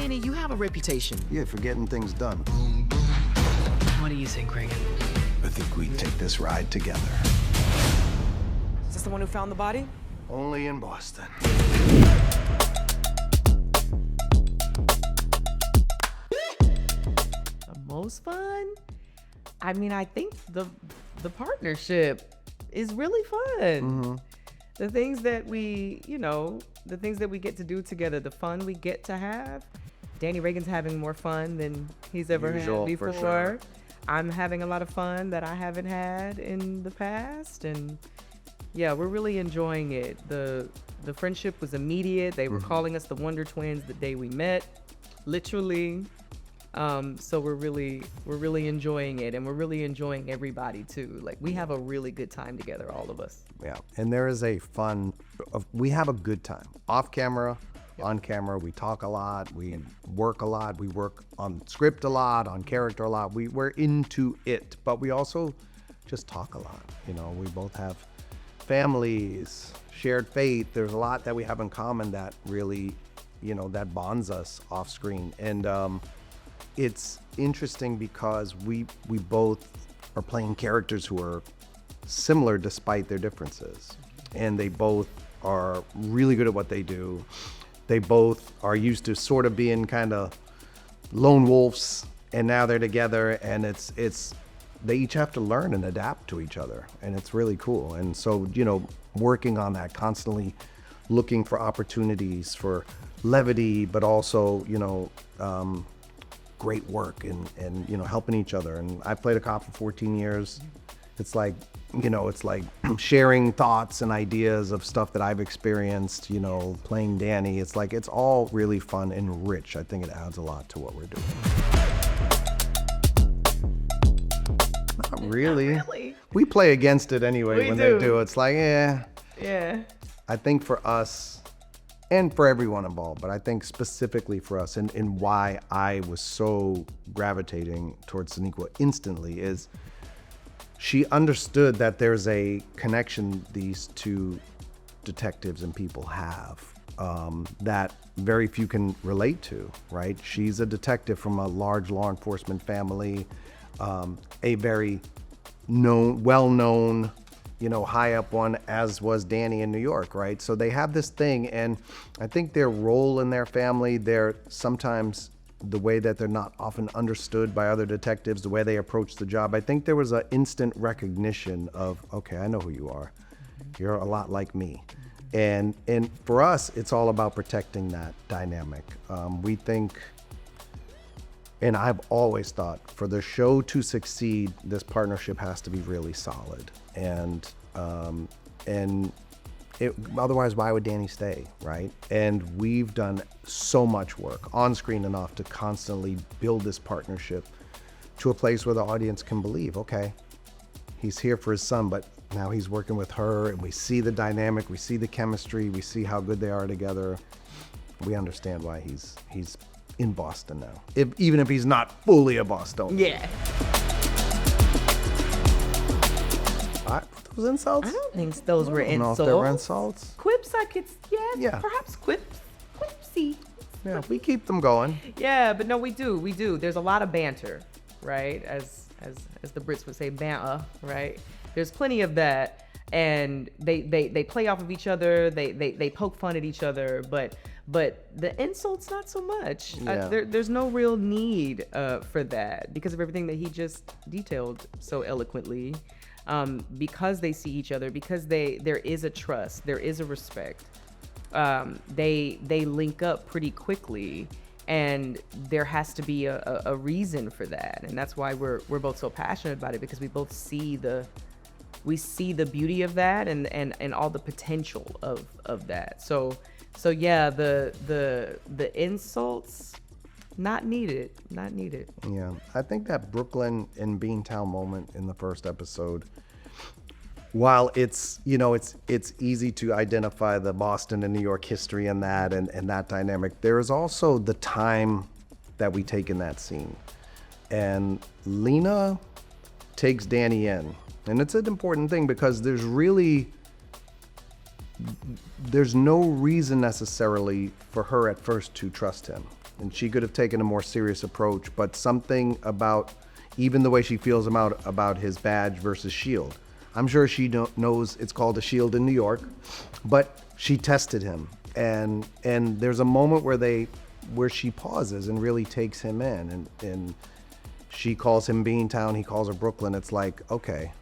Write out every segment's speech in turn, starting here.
Danny, you have a reputation. Yeah, for getting things done. What do you think, Reagan? I think we take this ride together. Is this the one who found the body? Only in Boston. The most fun? I mean, I think the partnership is really fun. Mm-hmm. The things that we, the things that we get to do together, the fun we get to have. Danny Reagan's having more fun than he's ever had before. For sure. I'm having a lot of fun that I haven't had in the past, and yeah, we're really enjoying it. The friendship was immediate. They were calling us the Wonder Twins the day we met, literally. So we're really enjoying it, and we're really enjoying everybody too. Like, we have a really good time together, all of us. Yeah, and there is we have a good time. Off camera, on camera, we talk a lot, we work a lot, we work on script a lot, on character a lot. We're into it, but we also just talk a lot. We both have families, shared faith. There's a lot that we have in common that really, that bonds us off screen. And it's interesting because we both are playing characters who are similar despite their differences. And they both are really good at what they do. They both are used to sort of being kind of lone wolves, and now they're together, and they each have to learn and adapt to each other, and it's really cool. And so, working on that, constantly looking for opportunities for levity, but also, great work and helping each other. And I played a cop for 14 years. It's like sharing thoughts and ideas of stuff that I've experienced, playing Danny. It's like, it's all really fun and rich. I think it adds a lot to what we're doing. Not really. Not really. We play against it anyway We when do. they do. It's like, yeah. I think for us and for everyone involved, but I think specifically for us and why I was so gravitating towards Sonequa instantly is she understood that there's a connection these two detectives and people have that very few can relate to, right? She's a detective from a large law enforcement family, a very well-known, high up one, as was Danny in New York, right? So they have this thing, and I think their role in their family, they're sometimes the way that they're not often understood by other detectives, the way they approach the job. I think there was an instant recognition of, okay, I know who you are. You're a lot like me. And for us, it's all about protecting that dynamic. We think, and I've always thought, for the show to succeed, this partnership has to be really solid. And otherwise, why would Danny stay, right? And we've done so much work on screen and off to constantly build this partnership to a place where the audience can believe, okay, he's here for his son, but now he's working with her, and we see the dynamic, we see the chemistry, we see how good they are together. We understand why he's in Boston now, even if he's not fully a Bostonian. Yeah. Those insults? I don't think those were I don't know insults. if they were insults. Quips, I could, Yeah. perhaps quipsy. Yeah, we keep them going. Yeah, but no, we do. There's a lot of banter, right? As the Brits would say, banter, right? There's plenty of that, and they play off of each other. They poke fun at each other, but the insults not so much. Yeah. There's no real need for that because of everything that he just detailed so eloquently. Because they see each other, because there is a trust, there is a respect. They link up pretty quickly, and there has to be a reason for that, and that's why we're both so passionate about it, because we both see the beauty of that and all the potential of that. So yeah, the insults not needed. Yeah, I think that Brooklyn and Beantown moment in the first episode, while it's easy to identify the Boston and New York history and that dynamic, there is also the time that we take in that scene. And Lena takes Danny in, and it's an important thing because there's no reason necessarily for her at first to trust him. and she could have taken a more serious approach, but something about even the way she feels about his badge versus shield. I'm sure she knows it's called a shield in New York, but she tested him, and there's a moment where she pauses and really takes him in, and she calls him Beantown, he calls her Brooklyn. It's like, okay,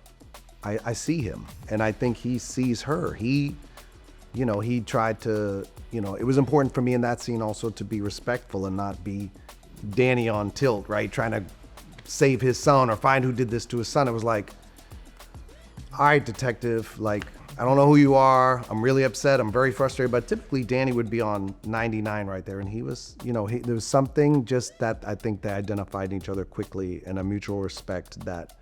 I see him, and I think he sees her. He tried to, it was important for me in that scene also to be respectful and not be Danny on tilt, right? Trying to save his son or find who did this to his son. It was like, all right, detective, like, I don't know who you are. I'm really upset. I'm very frustrated. But typically Danny would be on 99 right there. And he was, there was something just that I think they identified each other quickly and a mutual respect that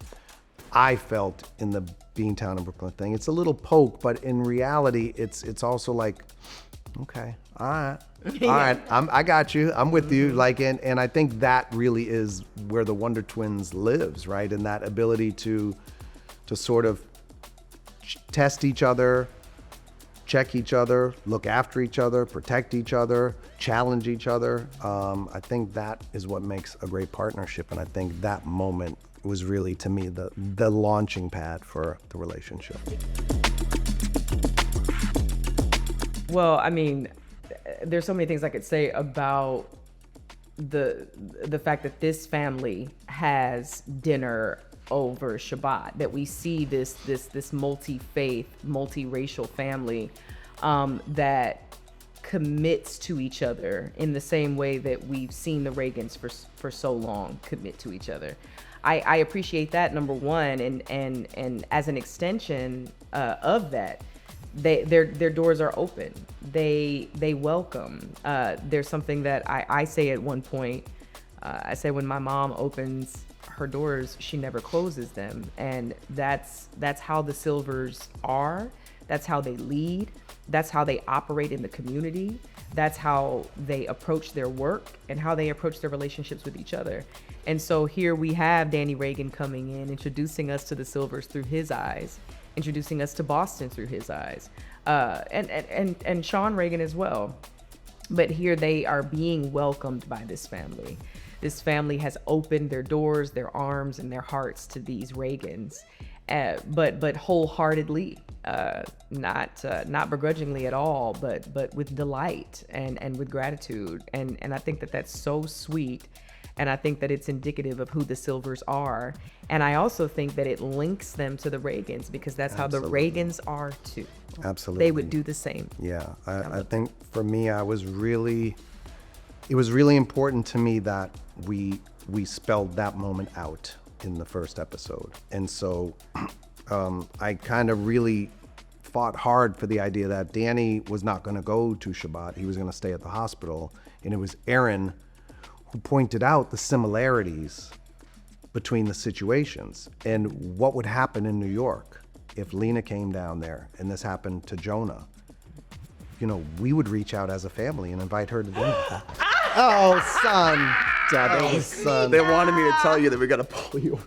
I felt in the Beantown and Brooklyn thing. It's a little poke, but in reality, it's also like, okay, all right, all right, I got you, I'm with you. Like, and I think that really is where the Wonder Twins lives, right? And that ability to sort of test each other, check each other, look after each other, protect each other, challenge each other. I think that is what makes a great partnership, and I think that moment was really, to me, the launching pad for the relationship. Well, I mean, there's so many things I could say about the fact that this family has dinner over Shabbat, that we see this multi-faith, multi-racial family that commits to each other in the same way that we've seen the Reagans for so long commit to each other. I appreciate that, number one, and as an extension of that, their doors are open. They welcome. There's something that I say at one point. I say when my mom opens her doors, she never closes them, and that's how the Silvers are. That's how they lead. That's how they operate in the community. That's how they approach their work and how they approach their relationships with each other. And so here we have Danny Reagan coming in, introducing us to the Silvers through his eyes, introducing us to Boston through his eyes, and Sean Reagan as well. But here they are being welcomed by this family. This family has opened their doors, their arms, and their hearts to these Reagans, but wholeheartedly, not begrudgingly at all, but with delight and with gratitude. And I think that that's so sweet. And I think that it's indicative of who the Silvers are. And I also think that it links them to the Reagans, because that's Absolutely. how the Reagans are too. Absolutely. They would do the same. Yeah, I think for me, it was really important to me that we spelled that moment out in the first episode. And so I kind of really fought hard for the idea that Danny was not going to go to Shabbat. He was going to stay at the hospital. And it was Aaron who pointed out the similarities between the situations and what would happen in New York if Lena came down there and this happened to Jonah. We would reach out as a family and invite her to dinner. Oh, son. Dad, son. they wanted me to tell you that we got to pull you,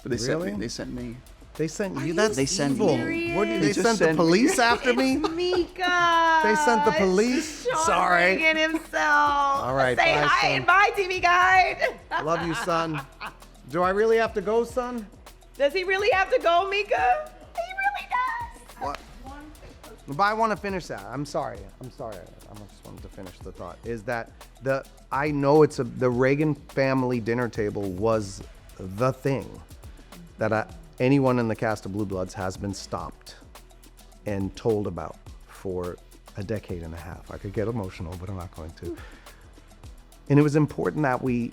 but they Really? sent me. They sent you? That's They sent evil. me. What did They they just sent the sent police after me? Mika. They sent the police? Sean Sorry. Reagan himself. All right, Say bye, hi son. and bye, TV Guide. Love you, son. Do I really have to go, son? Does he really have to go, Mika? He really does. What? But I want to finish that. I'm sorry. I just wanted to finish the thought. Is that I know the Reagan family dinner table was the thing that anyone in the cast of Blue Bloods has been stopped and told about for a decade and a half. I could get emotional, but I'm not going to. And it was important that we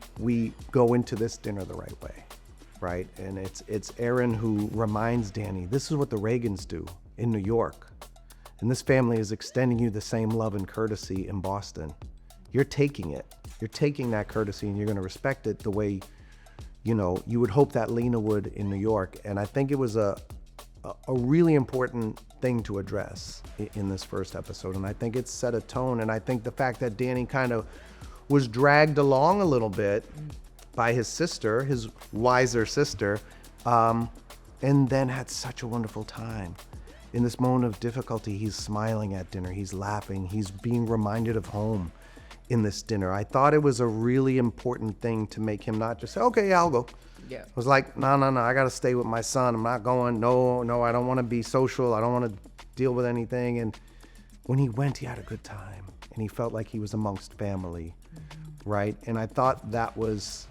go into this dinner the right way, right? And it's Aaron who reminds Danny, this is what the Reagans do in New York. And this family is extending you the same love and courtesy in Boston. You're taking it. You're taking that courtesy and you're going to respect it the way, you would hope that Lena would in New York. And I think it was a really important thing to address in this first episode. And I think it set a tone. And I think the fact that Danny kind of was dragged along a little bit by his sister, his wiser sister, and then had such a wonderful time. In this moment of difficulty, he's smiling at dinner, he's laughing, he's being reminded of home. in this dinner. I thought it was a really important thing to make him not just say, okay, I'll go. Yeah. I was like, no, I got to stay with my son. I'm not going. No, I don't want to be social. I don't want to deal with anything. And when he went, he had a good time. And he felt like he was amongst family, right? And I thought that was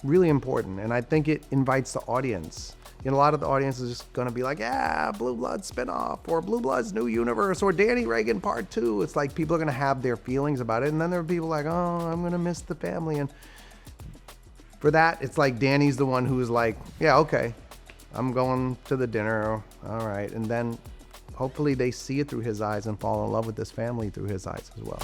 really important. And I think it invites the audience. You know, a lot of the audience is just going to be like, yeah, Blue Bloods spinoff, or Blue Bloods New Universe, or Danny Reagan Part 2. It's like people are going to have their feelings about it. And then there are people like, oh, I'm going to miss the family. And for that, it's like Danny's the one who's like, yeah, okay, I'm going to the dinner. All right. And then hopefully they see it through his eyes and fall in love with this family through his eyes as well.